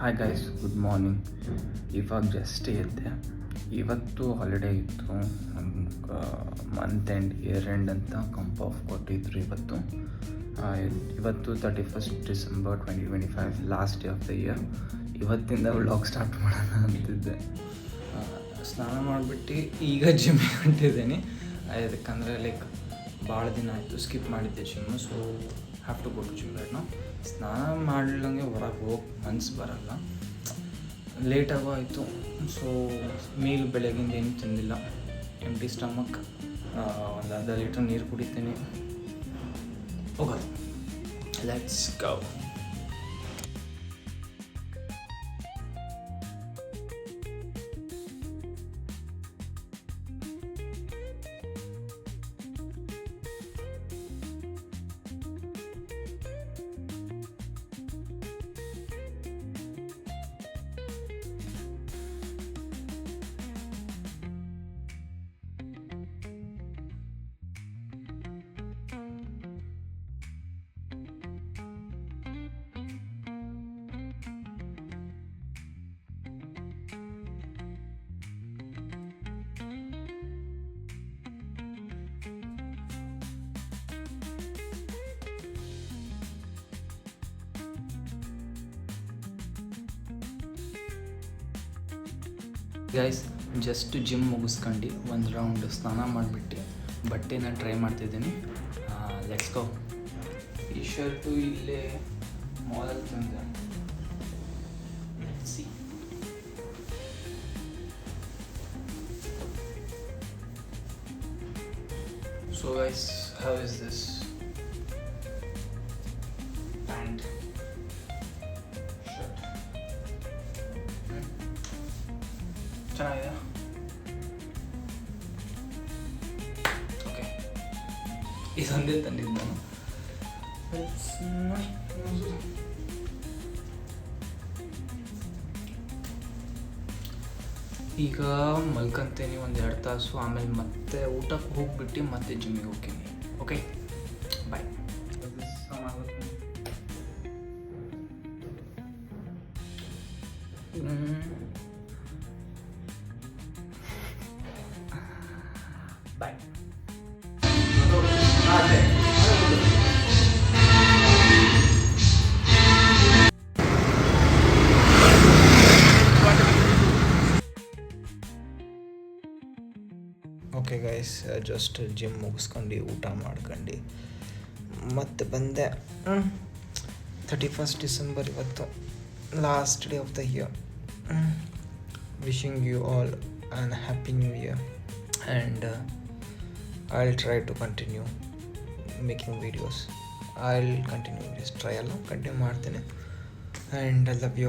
Hi guys, good morning. ಇವಾಗ just ಎದ್ದೆ. ಇವತ್ತು ಹಾಲಿಡೇ ಇತ್ತು. ನಮ್ಗೆ ಮಂತ್ ಎಂಡ್, ಇಯರ್ ಎಂಡ್ ಅಂತ ಕಂಪ್ ಆಫ್ ಕೊಟ್ಟಿದ್ರು ಇವತ್ತು. ಇವತ್ತು 31st December 2025, last day of the year. ಇವತ್ತಿಂದ ವ್ಲಾಗ್ ಸ್ಟಾರ್ಟ್ ಮಾಡೋಣ ಅಂತಿದ್ದೆ. ಸ್ನಾನ ಮಾಡಿಬಿಟ್ಟು ಈಗ ಜಿಮ್ಮಿಗೆ ಹೊಂಟಿದ್ದೀನಿ. ಯಾಕಂದರೆ ಭಾಳ ದಿನ ಆಯಿತು ಸ್ಕಿಪ್ ಮಾಡಿದ್ದೆ gym. So have to go to gym right now. ಸ್ನಾನ ಮಾಡಲಂಗೆ ಹೊರಗೆ ಹೋಗಿ ಮನ್ಸು ಬರಲ್ಲ, ಲೇಟಾಗೂ ಆಯಿತು. ಸೊ ಮೀಲ್ ಬೆಳಗಿಂದ ಏನು ತಿಂದಿಲ್ಲ, ಎಂಟಿ ಸ್ಟಮಕ್. ಒಂದು ಅರ್ಧ ಲೀಟ್ರ್ ನೀರು ಕುಡಿತೀನಿ. ಹೋಗೋದು, let's go. Guys, just gym ಮುಗಿಸ್ಕೊಂಡು ಒಂದು ರೌಂಡ್ ಸ್ನಾನ ಮಾಡಿಬಿಟ್ಟು ಬಟ್ಟೆನ ಟ್ರೈ ಮಾಡ್ತಿದ್ದೀನಿ. Let's go. ಈ ಶರ್ಟು ಇಲ್ಲೇ ಮಾಲಲ್ಲಿ ತಂದೆ. Let's see. So guys, how is this pant shirt? ಚೆನ್ನಾಗಿದೆ. ಓಕೆ, ಇದೊಂದೇ ತಂದಿದ್ದು ನಾನು. ಈಗ ಮಲ್ಕೊಂತೀನಿ ಒಂದು 2 ತಾಸು, ಆಮೇಲೆ ಮತ್ತೆ ಊಟಕ್ಕೆ ಹೋಗ್ಬಿಟ್ಟು ಮತ್ತೆ ಜಿಮ್ಮಿಗೆ ಹೋಗ್ತೀನಿ. Okay, bye. Bye. Okay guys, just gym ಮುಗಿಸ್ಕೊಂಡು ಊಟ ಮಾಡ್ಕೊಂಡು ಮತ್ತೆ ಬಂದೆ. 31st December ಇವತ್ತು, last day of the year. Wishing you all an happy new year. And I'll try to continue making videos. I'll continue this trial. Continue ಮಾಡ್ತೇನೆ. And I love you all.